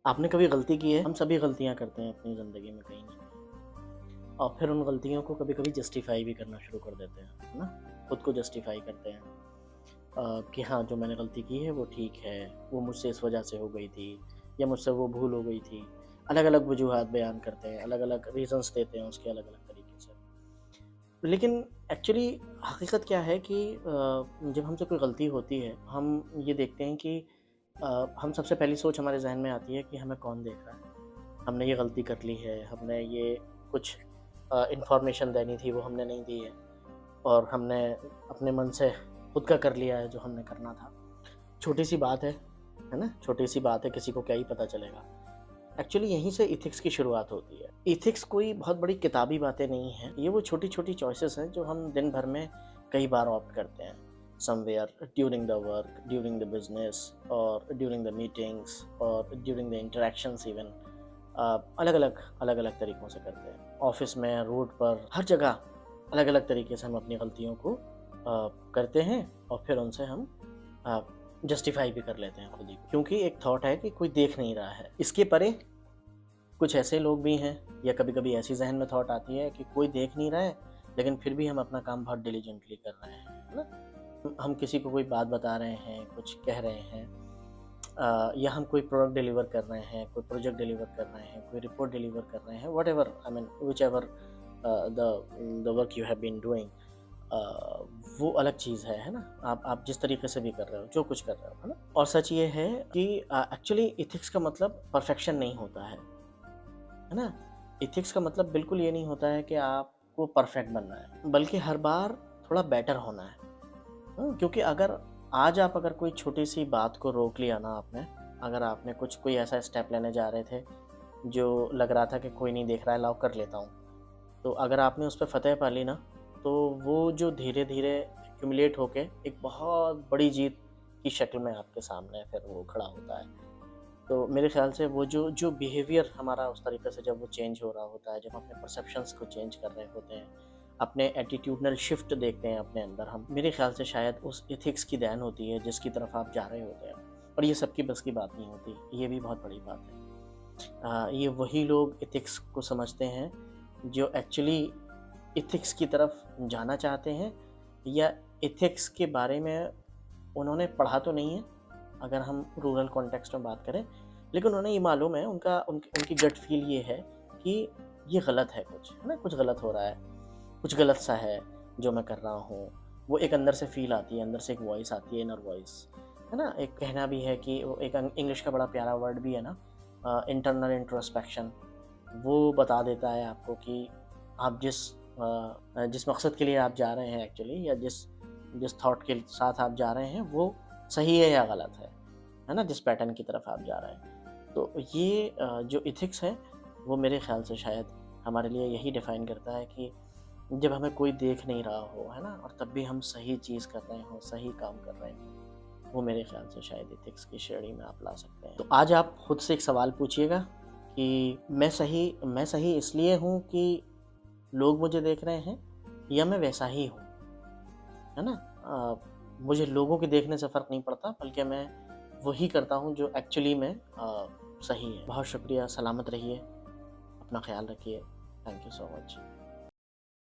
आपने कभी गलती की है? हम सभी गलतियाँ करते हैं अपनी ज़िंदगी में कहीं न कहीं और फिर उन गलतियों को कभी-कभी जस्टिफ़ाई भी करना शुरू कर देते हैं, है ना? खुद को जस्टिफ़ाई करते हैं कि हाँ, जो मैंने गलती की है वो ठीक है, वो मुझसे इस वजह से हो गई थी या मुझसे वो भूल हो गई थी। अलग-अलग वजूहात बयान करते हैं, अलग-अलग रीज़न्स देते हैं उसके अलग-अलग तरीके से। लेकिन एक्चुअली हकीकत क्या है कि जब हमसे कोई गलती होती है, हम ये देखते हैं कि हम सबसे पहली सोच हमारे ज़हन में आती है कि हमें कौन देख रहा है। हमने ये गलती कर ली है, हमने ये कुछ इन्फॉर्मेशन देनी थी वो हमने नहीं दी है और हमने अपने मन से खुद का कर लिया है जो हमने करना था। छोटी-सी बात है ना? छोटी-सी बात है, किसी को क्या ही पता चलेगा। एक्चुअली यहीं से एथिक्स की शुरुआत होती है। एथिक्स कोई बहुत बड़ी किताबी बातें नहीं हैं, ये वो छोटी-छोटी चॉइसेस हैं जो हम दिन भर में कई बार ऑप्ट करते हैं। Somewhere during the work, during the business और ड्यूरिंग द मीटिंग्स और ड्यूरिंग द इंटरैक्शंस इवन अलग-अलग तरीकों से करते हैं। ऑफ़िस में, रोड पर, हर जगह अलग-अलग तरीके से हम अपनी गलतियों को करते हैं और फिर उनसे हम अ, जस्टिफ़ाई भी कर लेते हैं खुद ही को। क्योंकि एक थॉट है कि कोई देख नहीं रहा है। इसके परे कुछ ऐसे लोग भी हैं या कभी-कभी ऐसी ज़हन में थॉट आती है कि कोई देख नहीं रहा है, लेकिन फिर भी हम अपना काम बहुत डिलिजेंटली कर रहे हैं, है ना? हम किसी को कोई बात बता रहे हैं, कुछ कह रहे हैं या हम कोई प्रोडक्ट डिलीवर कर रहे हैं, कोई प्रोजेक्ट डिलीवर कर रहे हैं, कोई रिपोर्ट डिलीवर कर रहे हैं, whatever I mean whichever the work you have been doing uh, वो अलग चीज़ है ना? आप जिस तरीके से भी कर रहे हो, जो कुछ कर रहे हो, है ना? और सच ये है कि एक्चुअली एथिक्स का मतलब परफेक्शन नहीं होता है ना? एथिक्स का मतलब बिल्कुल ये नहीं होता है कि आपको परफेक्ट बनना है, बल्कि हर बार थोड़ा बेटर होना है। क्योंकि अगर कोई छोटी-सी बात को रोक लिया ना आपने, अगर आपने कोई ऐसा स्टेप लेने जा रहे थे, जो लग रहा था कि कोई नहीं देख रहा है, लाओ कर लेता हूँ। तो अगर आपने उस पे फ़तह पा ली ना, तो वो जो धीरे-धीरे एक्युमुलेट होके एक बहुत बड़ी जीत की शक्ल में आपके सामने फिर वो खड़ा होता है। तो मेरे ख़्याल से वो जो जो बिहेवियर हमारा उस तरीके से जब वो चेंज हो रहा होता है, जब हम अपने परसेप्शंस को चेंज कर रहे होते हैं, अपने एटीट्यूडनल शिफ्ट देखते हैं अपने अंदर हम, मेरे ख़्याल से शायद उस एथिक्स की देन होती है जिसकी तरफ आप जा रहे होते हैं। और ये सबकी बस की बात नहीं होती, ये भी बहुत बड़ी बात है। ये वही लोग एथिक्स को समझते हैं जो एक्चुअली एथिक्स की तरफ जाना चाहते हैं या एथिक्स के बारे में उन्होंने पढ़ा तो नहीं है, अगर हम रूरल कॉन्टेक्स्ट में बात करें, लेकिन उन्हें ये मालूम है, उनकी गट फ़ील ये है कि ये गलत है कुछ, है ना? कुछ गलत हो रहा है, कुछ गलत सा है जो मैं कर रहा हूँ। वो एक अंदर से फ़ील आती है, अंदर से एक वॉइस आती है, इनर वॉइस, है ना? एक कहना भी है कि वो एक इंग्लिश का बड़ा प्यारा वर्ड भी है ना इंटरनल इंट्रोस्पेक्शन। वो बता देता है आपको कि आप जिस मकसद के लिए आप जा रहे हैं एक्चुअली या जिस जिस थॉट के साथ आप जा रहे हैं वो सही है या गलत है ना? जिस पैटर्न की तरफ आप जा रहे हैं। तो ये जो एथिक्स है वो मेरे ख़्याल से शायद हमारे लिए यही डिफ़ाइन करता है कि जब हमें कोई देख नहीं रहा हो, है ना? और तब भी हम सही चीज़ कर रहे हों, सही काम कर रहे हों, वो मेरे ख़्याल से शायद एथिक्स की श्रेणी में आप ला सकते हैं। तो आज आप खुद से एक सवाल पूछिएगा कि मैं सही इसलिए हूँ कि लोग मुझे देख रहे हैं या मैं वैसा ही हूँ, है ना? मुझे लोगों के देखने से फ़र्क नहीं पड़ता बल्कि मैं वही करता हूँ जो एक्चुअली में सही है। बहुत शुक्रिया, सलामत रहिए, अपना ख़्याल रखिए। Thank you so much.